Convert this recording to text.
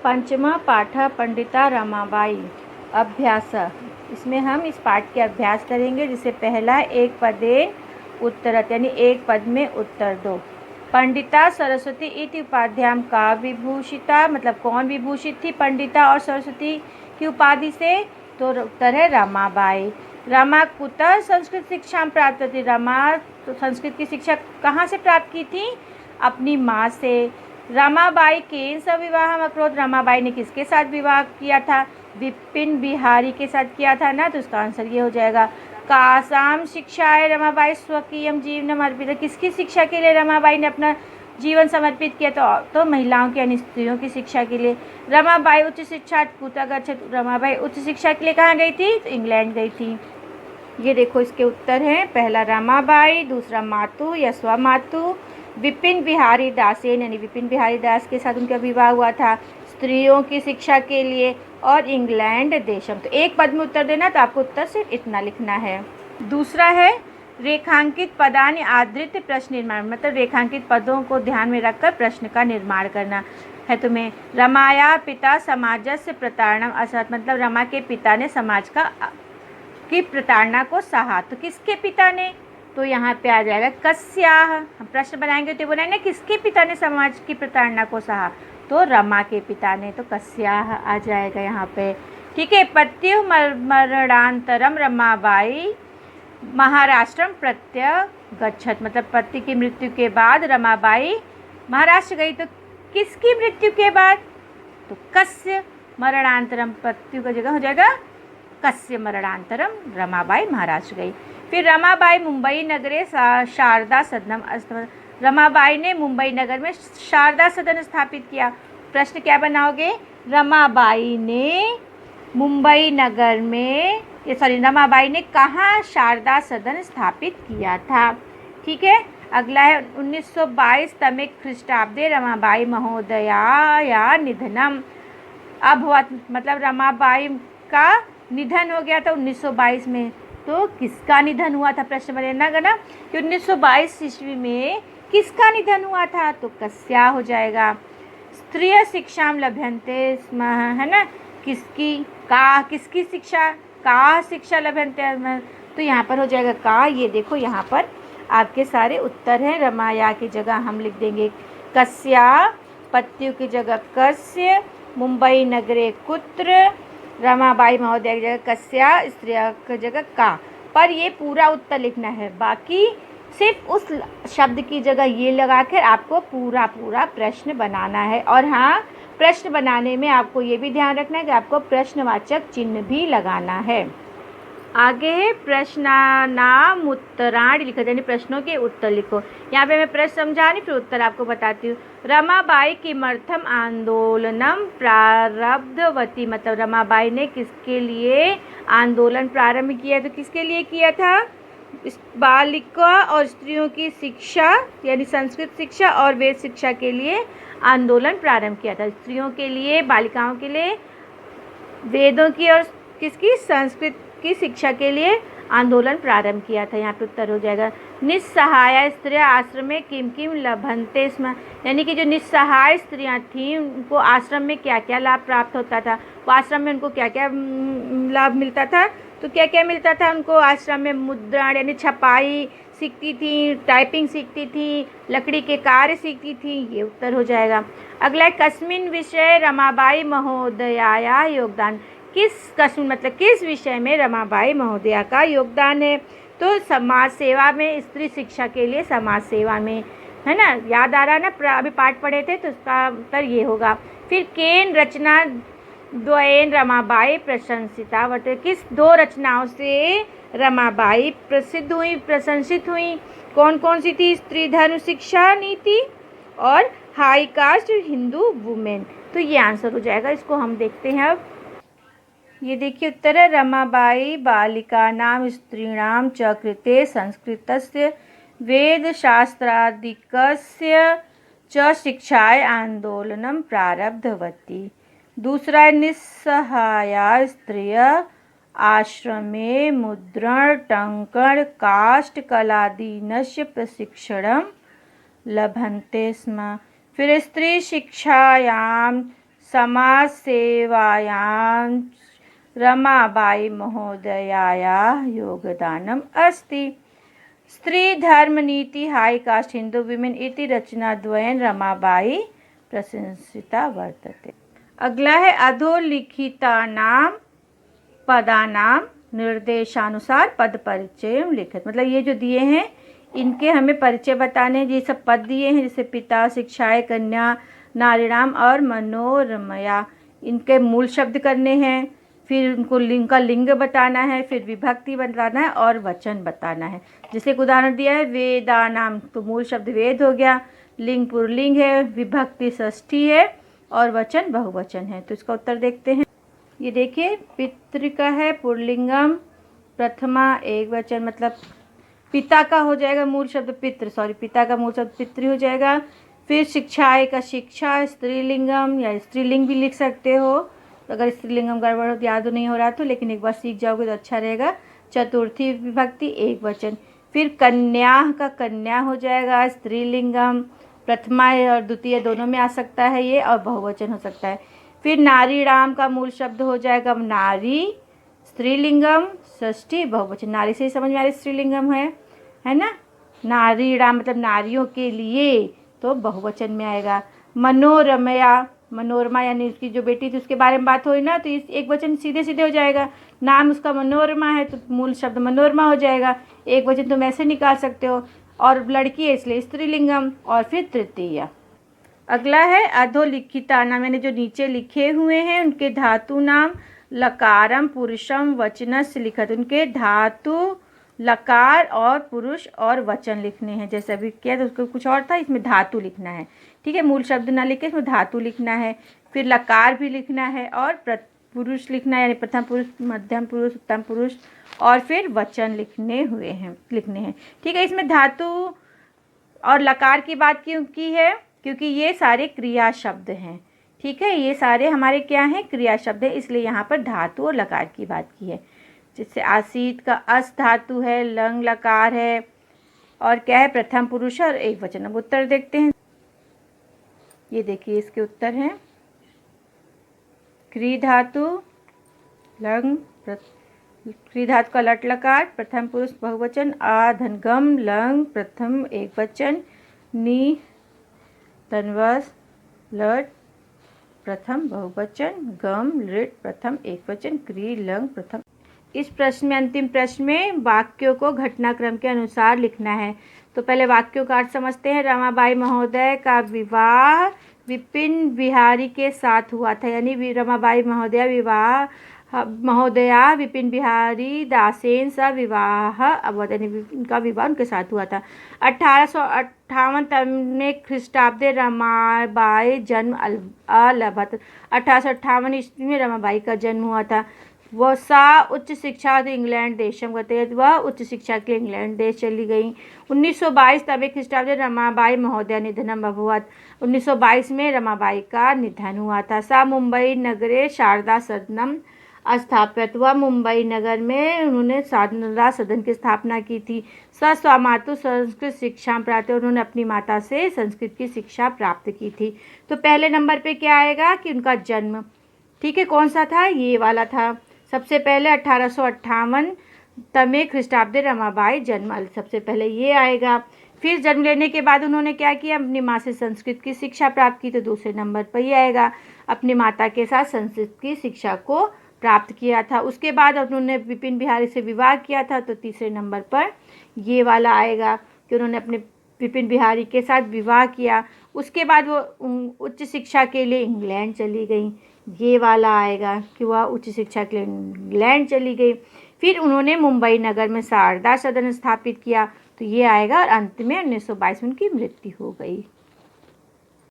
पंचमः पाठः पंडिता रमाबाई अभ्यास। इसमें हम इस पाठ के अभ्यास करेंगे, जिसे पहला एक पदेन उत्तरत यानी एक पद में उत्तर दो। पंडिता सरस्वती इति उपाध्याम का विभूषिता, मतलब कौन विभूषित थी पंडिता और सरस्वती की उपाधि से? तो उत्तर है रमाबाई। रमा कुतः संस्कृत शिक्षा प्राप्त थी। रमा तो संस्कृत की शिक्षा कहाँ से प्राप्त की थी? अपनी माँ से। रमाबाई केन सह विवाह अकरोध, रमाबाई ने किसके साथ विवाह किया था? विपिन बिहारी के साथ किया था ना, तो उसका आंसर ये हो जाएगा। कासाम शिक्षाए रमाबाई स्वकीयम जीवनम अर्पित, किसकी शिक्षा के लिए रमाबाई ने अपना जीवन समर्पित किया? तो महिलाओं की यानी स्त्रियों की शिक्षा के लिए। रमाबाई उच्च शिक्षा कुतः गच्छत, रमाबाई उच्च शिक्षा के लिए कहाँ गई थी? तो इंग्लैंड गई थी। ये देखो इसके उत्तर हैं, पहला रमाबाई, दूसरा मातु या स्वमातु। विपिन बिहारी दासेन यानी विपिन बिहारी दास के साथ उनका विवाह हुआ था स्त्रियों की शिक्षा के लिए, और इंग्लैंड देशम। तो एक पद में उत्तर देना, तो आपको उत्तर सिर्फ इतना लिखना है। दूसरा है रेखांकित पदानि आधृत्य प्रश्न निर्माण, मतलब रेखांकित पदों को ध्यान में रखकर प्रश्न का निर्माण करना है तुम्हें। रमाया पिता समाजस्य प्रताड़नम असहत, मतलब रमा के पिता ने समाज की प्रताड़ना को सहा। तो किसके पिता ने? तो यहाँ पे आ जाएगा कस्याह। हम प्रश्न बनाएंगे तो बोलेंगे किसके पिता ने समाज की प्रताड़ना को सहा? तो रमा के पिता ने, तो कस्याह आ जाएगा यहाँ पे। ठीक है। पत्यु मरणांतरम रमाबाई महाराष्ट्रम प्रत्यगच्छत, मतलब पति की मृत्यु के बाद रमाबाई महाराष्ट्र गई। तो किसकी मृत्यु के बाद? तो कस्य मरणांतरम, पत्यु का जगह हो जाएगा कस्य मरणांतरम, रमाबाई महाराष्ट्र गई। फिर रमाबाई मुंबई नगरे शारदा सदनम, रमाबाई ने मुंबई नगर में शारदा सदन स्थापित किया। प्रश्न क्या बनाओगे? रमाबाई ने मुंबई नगर में, रमाबाई ने कहाँ शारदा सदन स्थापित किया था? ठीक है। अगला है 1922 तमे ख्रीष्टाब्दे रमाबाई महोदया निधनम। अब हुआ, मतलब रमाबाई का निधन हो गया था 1922 में। तो किसका निधन हुआ था? प्रश्न बनेगा ना कि 1922 ईस्वी में किसका निधन हुआ था? तो कस्या हो जाएगा। स्त्रिय शिक्षाम लभ्यन्ते स्म, है ना, किसकी? का, किसकी शिक्षा? का शिक्षा लभ्यन्ते, तो यहाँ पर हो जाएगा का। ये देखो यहाँ पर आपके सारे उत्तर हैं। रमाया की जगह हम लिख देंगे कस्या, पत्यु की जगह कस्य, मुंबई नगरे कुत्र, रमाबाई महोदय की जगह कस्या, स्त्रिया की जगह का। पर ये पूरा उत्तर लिखना है, बाकी सिर्फ उस शब्द की जगह ये लगाकर आपको पूरा प्रश्न बनाना है। और हाँ, प्रश्न बनाने में आपको ये भी ध्यान रखना है कि आपको प्रश्नवाचक चिन्ह भी लगाना है। आगे है प्रश्नानाम उत्तराणि लिखो, यानी प्रश्नों के उत्तर लिखो। यहाँ पे मैं प्रश्न समझा नहीं, फिर उत्तर आपको बताती हूँ। रमाबाई किमर्थम आंदोलनम प्रारब्धवती, मतलब रमाबाई ने किसके लिए आंदोलन प्रारंभ किया? तो किसके लिए किया था? बालिका और स्त्रियों की शिक्षा यानी संस्कृत शिक्षा और वेद शिक्षा के लिए आंदोलन प्रारंभ किया था। स्त्रियों के लिए, बालिकाओं के लिए वेदों की और किसकी? संस्कृत की शिक्षा के लिए आंदोलन प्रारंभ किया था। यहाँ पे उत्तर हो जाएगा निस्सहाय स्त्रियाँ आश्रम में किम किम लभन्ते स्म, यानी कि जो निस्सहाय स्त्रियाँ थीं उनको आश्रम में क्या क्या लाभ प्राप्त होता था? वो आश्रम में उनको क्या क्या लाभ मिलता था? तो क्या क्या मिलता था उनको? आश्रम में मुद्रण यानी छपाई सीखती थी, टाइपिंग सीखती थी, लकड़ी के कार्य सीखती थी। ये उत्तर हो जाएगा। अगला है कस्मिन विषय रमाबाई महोदया योगदान, किस कस्मिन मतलब किस विषय में रमाबाई महोदया का योगदान है? तो समाज सेवा में, स्त्री शिक्षा के लिए समाज सेवा में, है ना, याद आ रहा है ना, अभी पाठ पढ़े थे, तो उसका उत्तर ये होगा। फिर केन रचना द्वयेन रमाबाई प्रशंसिता वर्तते, किस दो रचनाओं से रमाबाई प्रसिद्ध हुई, प्रशंसित हुई? कौन कौन सी थी? स्त्री धर्म शिक्षा नीति और हाई कास्ट हिंदू वुमेन। तो ये आंसर हो जाएगा। इसको हम देखते हैं अब। ये देखिए उत्तर है रमाबाई बालिकानां स्त्रीणां च कृते संस्कृतस्य वेदशास्त्रादिकस्य च शिक्षाय आंदोलनं प्रारब्धवती। दूसरा है निस्सहाया स्त्रिय आश्रमे मुद्रण टंकण काष्ठ कलादीनस्य प्रशिक्षणं लभन्ते स्म। फिर स्त्री शिक्षायां समाज सेवायां रमाबाई महोदयायाः योगदानम् अस्ति। स्त्री धर्म नीति हाई कास्ट हिंदू विमेन इति रचनाद्वयेन रमाबाई प्रशंसिता वर्तते। अगला है अधोलिखितानां पदानां निर्देशानुसार पद परिचय लिखित। मतलब ये जो दिए हैं इनके हमें परिचय बताने हैं। ये सब पद दिए हैं जैसे पिता, शिक्षाएं, कन्या, नारीणाम और मनोरमया। इनके मूल शब्द करने हैं, फिर उनको लिंग का लिंग बताना है, फिर विभक्ति बताना है और वचन बताना है। जैसे एक उदाहरण दिया है वेदानाम, तो मूल शब्द वेद हो गया, लिंग पुल्लिंग है, विभक्ति षष्ठी है और वचन बहुवचन है। तो इसका उत्तर देखते हैं। ये देखिए पितृ का है पुल्लिंगम, प्रथमा एक वचन, मतलब पिता का हो जाएगा मूल शब्द पिता का मूल शब्द पितृ हो जाएगा। फिर शिक्षाएं का शिक्षा स्त्रीलिंगम या स्त्रीलिंग भी लिख सकते हो, तो अगर स्त्रीलिंगम गड़बड़ हो याद नहीं हो रहा तो, लेकिन एक बार सीख जाओगे तो अच्छा रहेगा। चतुर्थी विभक्ति एक वचन। फिर कन्या का कन्या हो जाएगा स्त्रीलिंगम, प्रथमा और द्वितीय दोनों में आ सकता है ये, और बहुवचन हो सकता है। फिर नारीणाम का मूल शब्द हो जाएगा नारी, स्त्रीलिंगम, षष्ठी बहुवचन। नारी से ही समझ में आ रही स्त्रीलिंगम है ना। नारीणाम मतलब नारियों के लिए, तो बहुवचन में आएगा। मनोरमया, मनोरमा यानी उसकी जो बेटी थी उसके बारे में बात हुई ना, तो इस एक वचन सीधे सीधे हो जाएगा। नाम उसका मनोरमा है तो मूल शब्द मनोरमा हो जाएगा, एक वचन तुम ऐसे निकाल सकते हो। और लड़की है इसलिए स्त्रीलिंगम। और फिर तृतीया। अगला है अधोलिखिताना, मैंने जो नीचे लिखे हुए हैं उनके धातु नाम लकारम पुरुषम वचनस्य लिखत। उनके धातु लकार और पुरुष और वचन लिखने हैं। जैसे अभी किया तो उसको कुछ और था, इसमें धातु लिखना है। ठीक है, मूल शब्द ना लिखे इसमें धातु लिखना है। फिर लकार भी लिखना है और पुरुष लिखना है, यानी प्रथम पुरुष, मध्यम पुरुष, उत्तम पुरुष, और फिर वचन लिखने हैं। ठीक है, इसमें धातु और लकार की बात क्यों की है, क्योंकि ये सारे क्रिया शब्द हैं। ठीक है, ये सारे हमारे क्या हैं, क्रिया शब्द है, इसलिए यहाँ पर धातु और लकार की बात की है। जैसे आसीत का अस धातु है, लंग लकार है, और क्या है प्रथम पुरुष और एक वचन। अब उत्तर देखते हैं। ये देखिए इसके उत्तर हैं क्री धातु, लंग, क्री धातु का लट लकार, प्रथम पुरुष बहुवचन, आ धनगम, लंग प्रथम एक वचन, नी तनवस लट प्रथम बहुवचन, गम लृट प्रथम एक वचन, क्री लंग प्रथम। इस प्रश्न में, अंतिम प्रश्न में वाक्यों को घटनाक्रम के अनुसार लिखना है। तो पहले वाक्यों का अर्थ समझते हैं। रमाबाई महोदय का विवाह विपिन बिहारी के साथ हुआ था, यानी रमाबाई महोदया विपिन बिहारी दासेन सा विवाह अवध, यानी उनका विवाह उनके साथ हुआ था। 1858 में ख्रीष्टाब्द रमाबाई जन्म अलभत। 1858 ईस्वी में रमाबाई का जन्म हुआ था। वह उच्च शिक्षा इंग्लैंड देशम गते, वह उच्च शिक्षा के लिए इंग्लैंड देश चली गई। 1922 तबे ख्रीष्टाब्द रमाबाई महोदय निधनम अभवत। 1922 में रमाबाई का निधन हुआ था। सा मुंबई नगरे शारदा सदनम स्थापित, वह मुंबई नगर में उन्होंने शारदा सदन की स्थापना की थी। स्वमातु संस्कृत शिक्षा प्राप्त, उन्होंने अपनी माता से संस्कृत की शिक्षा प्राप्त की थी। तो पहले नंबर पे क्या आएगा कि उनका जन्म, ठीक है, कौन सा था, ये वाला था। सबसे पहले 1858 तमे ख्रीष्टाब्द रमाबाई जन्म, सबसे पहले ये आएगा। फिर जन्म लेने के बाद उन्होंने क्या किया, अपनी माँ से संस्कृत की शिक्षा प्राप्त की, तो दूसरे नंबर पर ये आएगा। अपनी माता के साथ संस्कृत की शिक्षा को प्राप्त किया था। उसके बाद उन्होंने विपिन बिहारी से विवाह किया था, तो तीसरे नंबर पर ये वाला आएगा कि उन्होंने अपने विपिन बिहारी के साथ विवाह किया। उसके बाद वो उच्च शिक्षा के लिए इंग्लैंड चली गई, ये वाला आएगा कि वह उच्च शिक्षा के लिए इंग्लैंड चली गई। फिर उन्होंने मुंबई नगर में शारदा सदन स्थापित किया, तो ये आएगा। और अंत में 1922 में उनकी मृत्यु हो गई।